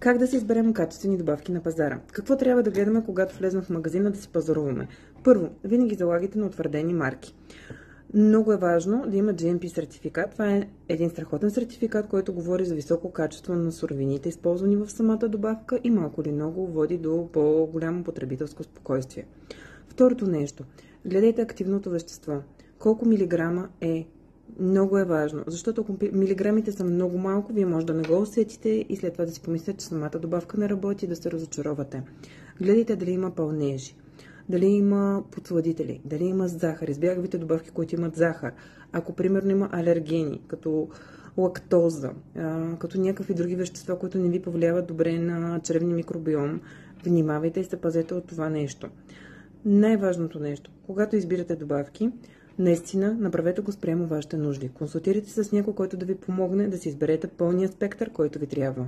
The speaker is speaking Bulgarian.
Как да си изберем качествени добавки на пазара? Какво трябва да гледаме, когато влезем в магазина да си пазаруваме? Първо, винаги залагайте на утвърдени марки. Много е важно да има GMP сертификат. Това е един страхотен сертификат, който говори за високо качество на суровините, използвани в самата добавка и малко или много води до по-голямо потребителско спокойствие. Второто нещо. Гледайте активното вещество. Колко милиграма е? Много е важно, защото ако милиграмите са много малко, вие може да не го усетите и след това да си помислите, че самата добавка не работи и да се разочаровате. Гледайте дали има пълнежи, дали има подсладители, дали има захар. Избягвайте добавки, които имат захар. Ако примерно има алергени, като лактоза, като някакви други вещества, които не ви повлияват добре на чревния микробиом, внимавайте и се пазете от това нещо. Най-важното нещо, когато избирате добавки, наистина направете го спрямо вашите нужди. Консултирайте се с някой, който да ви помогне да си изберете пълния спектър, който ви трябва.